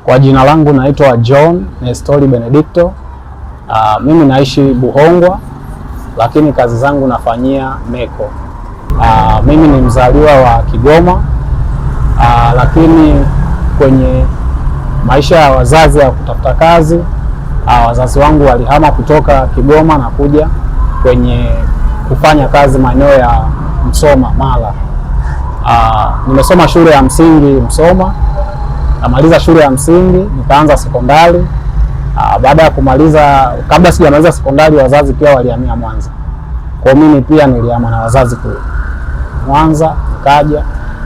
Kwa jina langu naitwa John Nestori Benedicto. Mimi naishi Buhongwa, lakini kazi zangu nafanyia Meko. Mimi ni mzaliwa wa Kigoma, lakini kwenye maisha ya wazazi ya kutafuta kazi, wazazi wangu walihama kutoka Kigoma na kuja kwenye kufanya kazi maeneo ya Msoma, Mara. Nimesoma shule ya msingi Msoma, namaliza shule ya msingi, nikaanza sekondari. Baada ya kumaliza, kabla sijamaliza sekondari, wazazi pia walihamia Mwanza. Kwa mimi pia nilihama na wazazi kule Mwanza,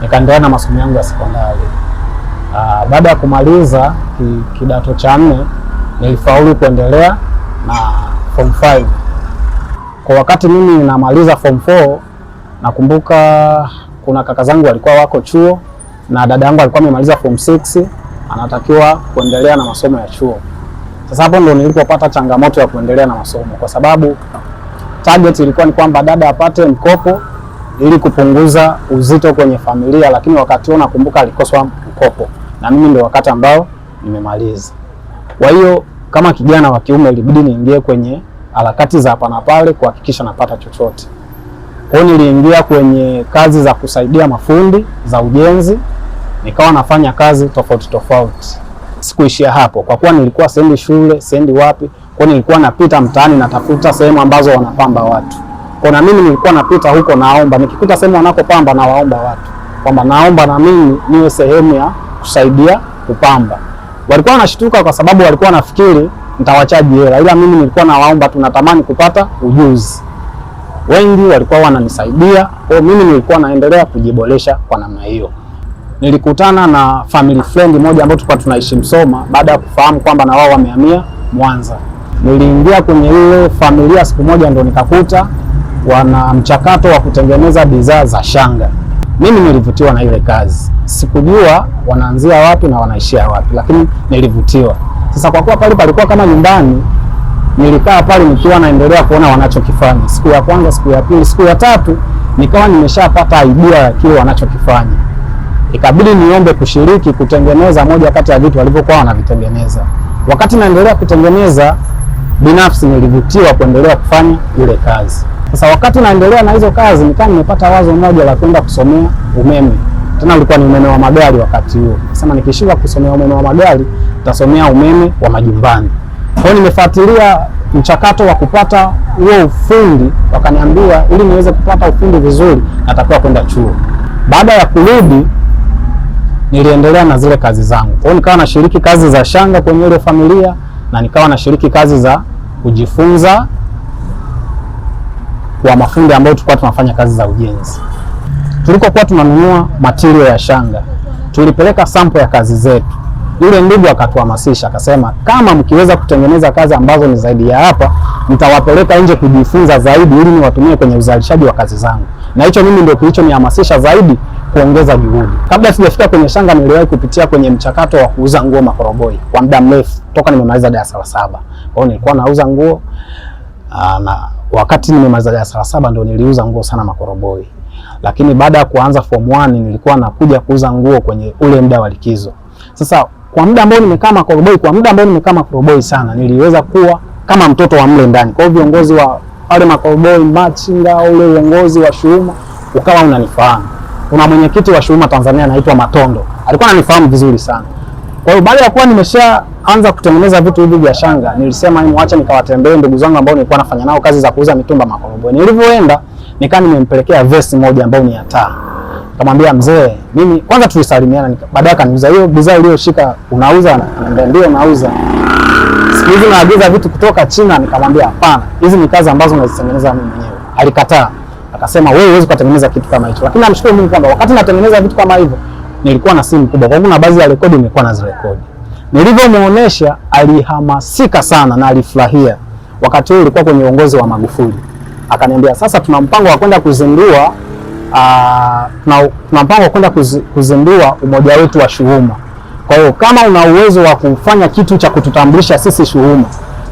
nikaendelea na masomo yangu ya sekondari. Baada ya kumaliza kidato cha 4, nilifaulu kuendelea na form 5. Kwa wakati mimi namaliza form 4, nakumbuka kuna kaka zangu walikuwa wako chuo na dada yangu alikuwa amemaliza form 6, anatakiwa kuendelea na masomo ya chuo. Sasa hapo ndo nilipopata changamoto ya kuendelea na masomo, kwa sababu target ilikuwa ni kwamba dada apate mkopo ili kupunguza uzito kwenye familia, lakini wakati huo nakumbuka alikoswa mkopo na mimi ndio wakati ambao nimemaliza. Kwa hiyo kama kijana wa kiume ilibidi niingie kwenye harakati za hapa na pale kuhakikisha napata chochote. Kwa hiyo niliingia kwenye kazi za kusaidia mafundi za ujenzi, nikawa nafanya kazi tofauti tofauti. Sikuishia hapo, kwa kuwa nilikuwa siendi shule, siendi wapi, kwa nilikuwa napita mtaani natafuta sehemu ambazo wanapamba watu. Kwa na mimi nilikuwa napita huko naomba, nikikuta sehemu wanakopamba na waomba watu kwamba naomba na mimi niwe sehemu ya kusaidia kupamba. Walikuwa wanashtuka kwa sababu walikuwa nafikiri nitawachaji hela, ila mimi nilikuwa nawaomba tunatamani kupata ujuzi. Wengi walikuwa wananisaidia, kwa mimi nilikuwa naendelea kujiboresha kwa namna hiyo. Nilikutana na family friend moja ambao tulikuwa tunaishi Msoma, baada ya kufahamu kwamba na wao wamehamia Mwanza. Niliingia kwenye ile familia siku moja, ndo nikakuta wana mchakato wa kutengeneza bidhaa za shanga. Mimi nilivutiwa na ile kazi. Sikujua wanaanzia wapi na wanaishia wapi, lakini nilivutiwa. Sasa kwa kuwa pale palikuwa kama nyumbani, nilikaa pale nikiwa naendelea kuona wanachokifanya. Siku ya kwanza, siku ya pili, siku ya tatu nikawa nimeshapata idea ya kile wanachokifanya. Ikabidi niombe kushiriki kutengeneza moja kati ya vitu walivyokuwa wanavitengeneza. Wakati naendelea kutengeneza, binafsi nilivutiwa kuendelea kufanya ile kazi. Sasa wakati naendelea na hizo kazi, nikawa nimepata wazo moja la kwenda kusomea umeme. Tena ulikuwa ni umeme wa magari wakati huo. Nasema nikishika kusomea umeme wa magari, nitasomea umeme wa majumbani. Kwa hiyo nimefuatilia mchakato wa kupata huo ufundi, wakaniambia ili niweze kupata ufundi vizuri natakiwa kwenda chuo. Baada ya kurudi, niliendelea na zile kazi zangu. Kwa hiyo nikawa nashiriki kazi za shanga kwenye ile familia na nikawa nashiriki kazi za kujifunza kwa mafundi ambao tulikuwa tunafanya kazi za ujenzi. Tulikokuwa tunanunua material ya shanga, tulipeleka sample ya kazi zetu. Yule ndugu akatuhamasisha, akasema kama mkiweza kutengeneza kazi ambazo ni zaidi ya hapa, nitawapeleka nje kujifunza zaidi ili niwatumie kwenye uzalishaji wa kazi zangu. Na hicho mimi ndio kilichonihamasisha zaidi kuongeza juhudi. Kabla sijafika kwenye shanga, niliwahi kupitia kwenye mchakato wa kuuza nguo makoroboi kwa muda mrefu toka nimemaliza darasa la 7. Kwa hiyo nilikuwa nauza nguo na wakati nimemaliza darasa la 7 ndio niliuza nguo sana makoroboi. Lakini baada ya kuanza form 1 nilikuwa nakuja kuuza nguo kwenye ule muda wa likizo. Sasa kwa muda ambao nimekaa makoroboi, sana, niliweza kuwa kama mtoto wa mle ndani. Kwa hiyo viongozi wa wale makoroboi, machinga, ule uongozi wa Shuuma ukawa unanifahamu. Kuna mwenyekiti wa Shuuma Tanzania anaitwa Matondo, alikuwa ananifahamu vizuri sana. Kwa hiyo baada ya kuwa nimeshaanza kutengeneza vitu hivi vya shanga, nilisema acha nikawatembee ndugu zangu ambao nilikuwa nafanya nao kazi za kuuza mitumba makoroboi. Nilivyoenda nikaa nimempelekea vest moja ambayo ni ya taa. Nikamwambia mzee, mimi kwanza tulisalimiana, baadaye akaniuliza hiyo bidhaa uliyoshika unauza? Ananiambia ndio nauza. Siku hizi naagiza vitu kutoka China. Nikamwambia hapana, hizi ni kazi ambazo nazitengeneza mimi mwenyewe. Alikataa. Akasema wewe huwezi kutengeneza kitu kama hicho. Lakini namshukuru Mungu kwamba wakati natengeneza vitu kama hivyo nilikuwa na simu kubwa. Kwa hiyo na baadhi ya rekodi nilikuwa nazirekodi. Nilivyomuonesha alihamasika sana na alifurahia. Wakati huo ulikuwa kwenye uongozi wa Magufuli. Akaniambia sasa tuna mpango wa kwenda kuzindua kuzindua umoja wetu wa Shuuma. Kwa hiyo kama una uwezo wa kufanya kitu cha kututambulisha sisi Shuuma,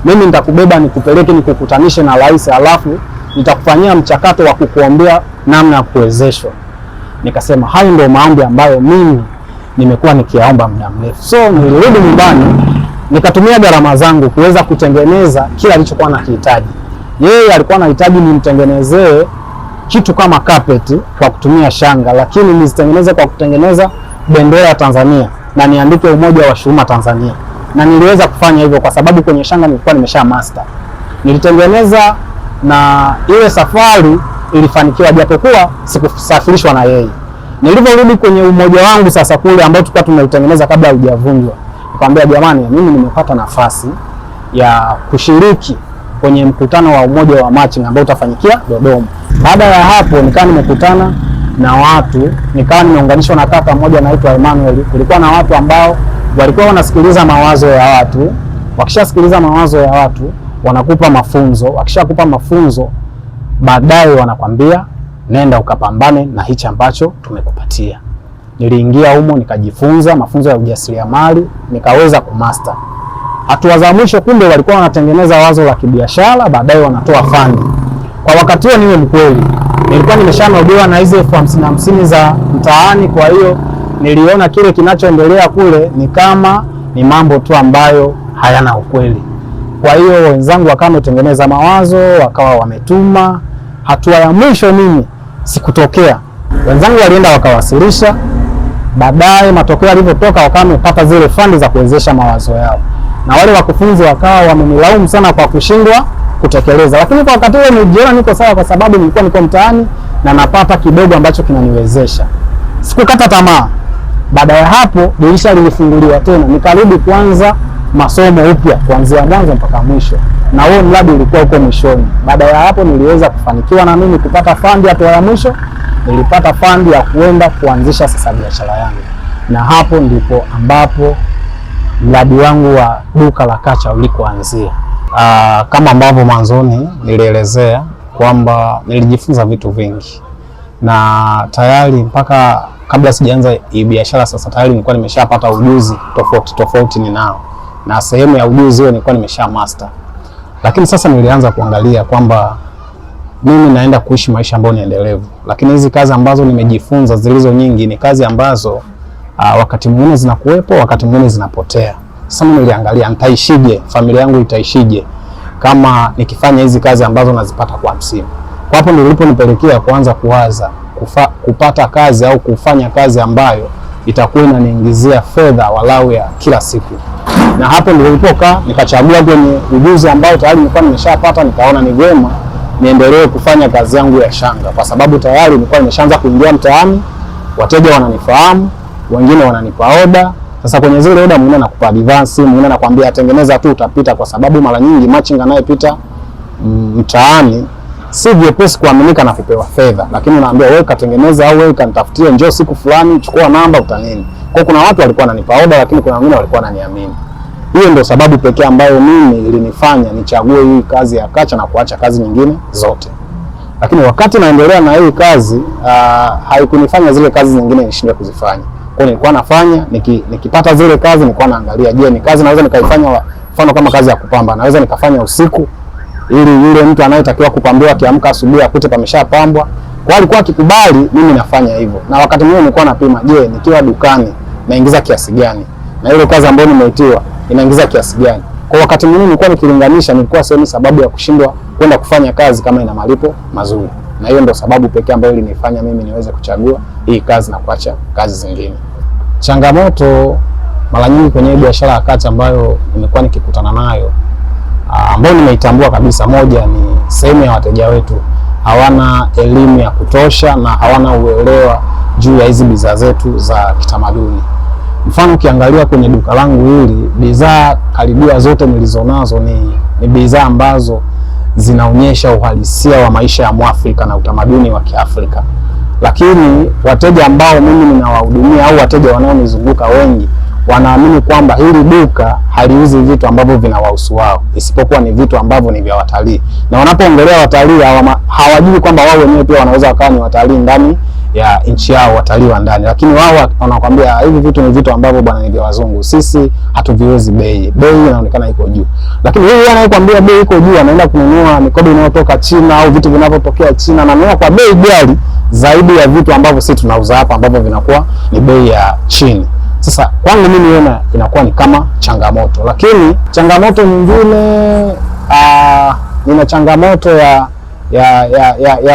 mimi nitakubeba nikupeleke nikukutanishe na rais, alafu nitakufanyia mchakato wa kukuombea namna ya kuwezeshwa. Nikasema hayo ndio maombi ambayo mimi nimekuwa nikiyaomba muda mrefu. So nilirudi nyumbani nikatumia gharama zangu kuweza kutengeneza kila alichokuwa anakihitaji. Yeye alikuwa anahitaji nimtengenezee kitu kama carpet kwa kutumia shanga, lakini nizitengeneze kwa kutengeneza bendera ya Tanzania na niandike Umoja wa Shuma Tanzania. Na niliweza kufanya hivyo kwa sababu kwenye shanga nilikuwa nimesha master. Nilitengeneza na ile safari ilifanikiwa, japokuwa sikusafirishwa na yeye. Niliporudi kwenye umoja wangu sasa kule ambao tulikuwa tumeitengeneza kabla hujavunjwa, nikamwambia jamani, mimi nimepata nafasi ya kushiriki kwenye mkutano wa umoja wa matching ambao utafanyikia Dodoma. Baada ya hapo nikawa nimekutana na watu, nikawa nimeunganishwa na kaka mmoja anaitwa Emmanuel. Kulikuwa na watu ambao walikuwa wanasikiliza mawazo ya watu. Wakishasikiliza mawazo ya watu wanakupa mafunzo. Wakishakupa mafunzo baadaye wanakwambia nenda ukapambane na hichi ambacho tumekupatia. Niliingia humo nikajifunza mafunzo ya ujasiriamali, nikaweza kumaster. Hatua za mwisho kumbe walikuwa wanatengeneza wazo la kibiashara, baadaye wanatoa fund. Kwa wakati huo niwe mkweli, nilikuwa nimeshanogewa na hizo 50 za mtaani, kwa hiyo niliona kile kinachoendelea kule ni kama ni mambo tu ambayo hayana ukweli. Kwa hiyo wenzangu wakawa wametengeneza mawazo, wakawa wametuma. Hatua ya mwisho mimi sikutokea. Wenzangu walienda wakawasilisha, baadaye matokeo yalivyotoka wakawa wamepata zile fund za kuwezesha mawazo yao. Na wale wakufunzi wakawa wamenilaumu sana kwa kushindwa kutekeleza. Lakini kwa wakati ule nilijiona niko sawa kwa sababu nilikuwa niko mtaani na napata kidogo ambacho kinaniwezesha. Sikukata tamaa. Baada ya hapo dirisha lilifunguliwa tena, nikarudi kuanza masomo upya kuanzia mwanzo mpaka mwisho. Na huo mradi ulikuwa uko mwishoni. Baada ya hapo niliweza kufanikiwa na mimi kupata fund hatua ya mwisho. Nilipata fund ya kuenda kuanzisha sasa biashara yangu. Na hapo ndipo ambapo mradi wangu wa duka la kacha ulikoanzia. Kama ambavyo mwanzoni nilielezea kwamba nilijifunza vitu vingi. Na tayari mpaka kabla sijaanza hii biashara sasa tayari nilikuwa nimeshapata ujuzi tofauti ninao. Na sehemu ya ujuzi huo nilikuwa nimesha master. Lakini sasa nilianza kuangalia kwamba mimi naenda kuishi maisha ambayo ni endelevu. Lakini hizi kazi ambazo nimejifunza zilizo nyingi ni kazi ambazo wakati mwingine zinakuwepo, wakati mwingine zinapotea. Sasa mimi niliangalia nitaishije, familia yangu itaishije kama nikifanya hizi kazi ambazo nazipata kwa msimu. Kwa hapo niliponipelekea kuanza kuwaza kupata kazi au kufanya kazi ambayo itakuwa inaniingizia fedha walau ya kila siku. Na hapo nilipokaa nikachagua kwenye ujuzi ambao tayari nilikuwa nimeshapata, nikaona ni vyema niendelee kufanya kazi yangu ya shanga kwa sababu tayari nilikuwa nimeshaanza kuingia mtaani, wateja wananifahamu, wengine wananipa oda. Sasa kwenye zile oda mwingine nakupa advance, mwingine nakwambia tengeneza tu utapita, kwa sababu mara nyingi matching anayepita mtaani si vyepesi kuaminika na kupewa fedha, lakini unaambia wewe katengeneza au wewe kanitafutie, njoo siku fulani chukua namba utanini. Kwa kuna watu walikuwa wananipa oda, lakini kuna wengine walikuwa wananiamini. Hiyo ndio sababu pekee ambayo mimi ilinifanya nichague hii kazi ya kacha na kuacha kazi nyingine zote. Lakini wakati naendelea na hii kazi haikunifanya zile kazi nyingine nishinde kuzifanya. Kwa nilikuwa nafanya nikipata zile kazi nilikuwa naangalia, je, ni kazi naweza nikaifanya, mfano kama kazi ya kupamba naweza nikafanya usiku ili yule mtu anayetakiwa kupambiwa akiamka asubuhi akute pameshapambwa. Kwa alikuwa akikubali mimi nafanya hivyo. Na wakati mwingine nilikuwa napima, je, nikiwa dukani naingiza kiasi gani na ile kazi ambayo nimeitiwa inaingiza kiasi gani. Kwa wakati mwingine nilikuwa nikilinganisha, nilikuwa sioni sababu ya kushindwa kwenda kufanya kazi kama ina malipo mazuri. Na hiyo ndio sababu pekee ambayo ilinifanya mimi niweze kuchagua hii kazi na kuacha kazi zingine. Changamoto mara nyingi kwenye biashara ya kacha ambayo nimekuwa nikikutana nayo, ambayo nimeitambua kabisa, moja ni sehemu ya wateja wetu hawana elimu ya kutosha na hawana uelewa juu ya hizi bidhaa zetu za kitamaduni. Mfano ukiangalia kwenye duka langu hili, bidhaa karibia zote nilizonazo ni bidhaa ambazo zinaonyesha uhalisia wa maisha ya Mwafrika na utamaduni wa Kiafrika. Lakini wateja ambao mimi ninawahudumia au wateja wanaonizunguka wengi wanaamini kwamba hili duka haliuzi vitu ambavyo vinawahusu wao, isipokuwa ni vitu ambavyo ni vya watalii. Na wanapoongelea watalii hawajui kwamba wao wenyewe pia wanaweza wakawa ni watalii ndani ya nchi yao, watalii wa ndani. Lakini wao wanakuambia hivi vitu ni vitu ambavyo bwana ni vya wazungu, sisi hatuviwezi, bei inaonekana iko juu. Lakini yeye anayekwambia bei iko juu anaenda kununua mikoba inayotoka China au vitu vinavyotokea China na anunua kwa bei ghali zaidi ya vitu ambavyo sisi tunauza hapa ambavyo vinakuwa ni bei ya chini. Sasa kwangu mimi niona inakuwa ni kama changamoto, lakini changamoto nyingine nina changamoto ya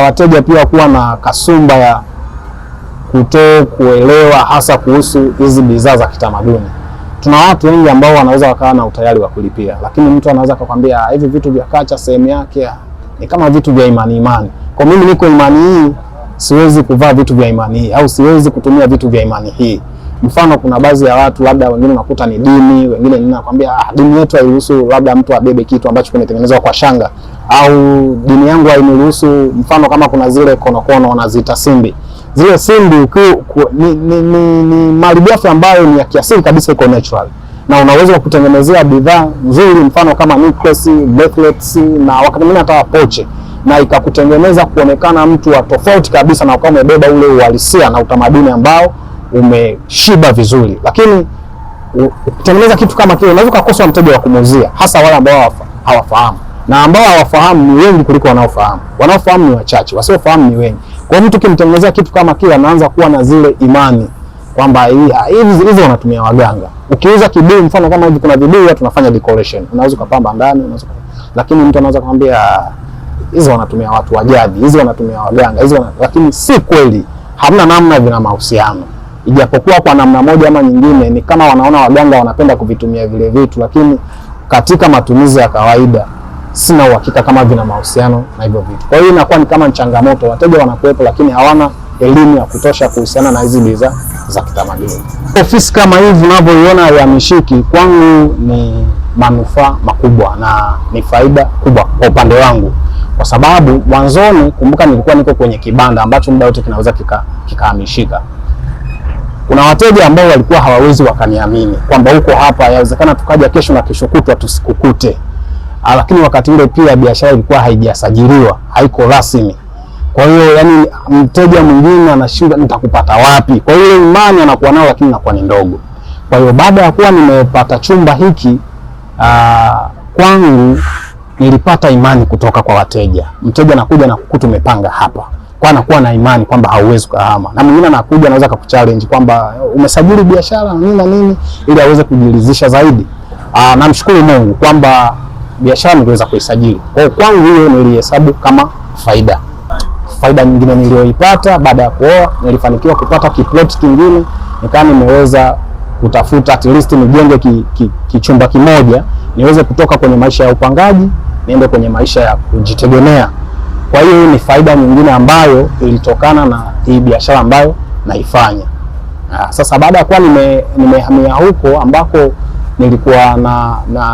wateja pia kuwa na kasumba ya kuelewa hasa kuhusu hizi bidhaa za kitamaduni. Tuna watu wengi ambao wanaweza wakawa na utayari wa kulipia, lakini mtu anaweza kukwambia hivi vitu vya kacha sehemu yake ni kama vitu vya imani. Kwa mimi niko imani hii, siwezi kuvaa vitu vya imani hii, au siwezi kutumia vitu vya imani hii. Mfano, kuna baadhi ya watu labda wengine unakuta ni dini, wengine ninakwambia dini yetu hairuhusu labda mtu abebe kitu ambacho kimetengenezwa kwa shanga, au dini yangu hainiruhusu. Mfano, kama kuna zile konokono wanaziita simbi. Zile simbi ni malighafi ambayo ni ya kiasili kabisa, iko natural, na unaweza kutengenezea bidhaa nzuri, mfano kama necklace, bracelets, na wakati mwingine hata poche, na ikakutengeneza kuonekana mtu wa tofauti kabisa, na ukawa umebeba ule uhalisia na utamaduni ambao umeshiba vizuri. Lakini ukitengeneza kitu kama kile, unaweza kukosa mteja wa kumuuzia, hasa wale ambao hawafahamu, na ambao hawafahamu ni wengi kuliko wanaofahamu. Wanaofahamu ni wachache, wasiofahamu ni wengi. Kwa hiyo mtu kimtengenezea kitu kama kile, anaanza kuwa na zile imani kwamba hizi wanatumia waganga. Ukiuza kibuyu, mfano kama hivi, kuna vibuyu watu tunafanya decoration, unaweza kupamba ndani, lakini mtu anaweza kumwambia hizi wanatumia watu wa jadi, hizi wanatumia waganga, lakini si kweli. Hamna namna, vina mahusiano, ijapokuwa kwa namna moja ama nyingine ni kama wanaona waganga wanapenda kuvitumia vile vitu, lakini katika matumizi ya kawaida sina uhakika kama vina mahusiano na hivyo vitu. Kwa hiyo inakuwa ni kama changamoto, wateja wanakuwepo lakini hawana elimu ya kutosha kuhusiana na hizi bidhaa za kitamaduni. Ofisi kama hivi unavyoiona ya Mishiki kwangu ni manufaa makubwa na ni faida kubwa kwa upande wangu, kwa sababu mwanzoni, kumbuka, nilikuwa niko kwenye kibanda ambacho muda wote kinaweza kikahamishika. Kuna wateja ambao walikuwa hawawezi wakaniamini kwamba huko hapa, yawezekana tukaja kesho na kesho kutwa tusikukute. Lakini wakati ule pia biashara ilikuwa haijasajiliwa, haiko rasmi. Kwa hiyo yani mteja mwingine anashinda nitakupata wapi? Kwa hiyo imani anakuwa nayo, lakini inakuwa ni ndogo. Kwa hiyo baada ya kuwa nimepata chumba hiki kwangu, nilipata imani kutoka kwa wateja. Mteja anakuja na kukuta umepanga hapa, kwa anakuwa na imani kwamba hauwezi kuhama. Na mwingine anakuja anaweza kukuchallenge kwamba umesajili biashara na nini, ili aweze kujiridhisha zaidi. Namshukuru Mungu kwamba biashara niliweza kuisajili. Kwa hiyo kwangu hiyo nilihesabu kama faida. Faida nyingine niliyoipata baada ya kuoa, nilifanikiwa kupata kiplot kingine, nikawa nimeweza kutafuta at least nijenge kichumba kimoja, niweze kutoka kwenye maisha ya upangaji niende kwenye maisha ya kujitegemea. Kwa hiyo ni faida nyingine ambayo ilitokana na hii biashara ambayo naifanya. Sasa baada ya kuwa nimehamia huko ambako nilikuwa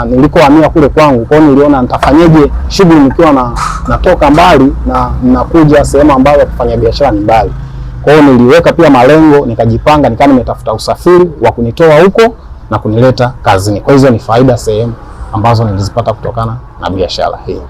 nilikohamia kule kwangu, kwa hiyo niliona nitafanyaje shughuli nikiwa natoka mbali na nakuja sehemu ambayo kufanya biashara ni mbali. Kwa hiyo niliweka pia malengo, nikajipanga, nikawa nimetafuta usafiri wa kunitoa huko na kunileta kazini. Kwa hizo ni faida sehemu ambazo nilizipata kutokana na biashara hii.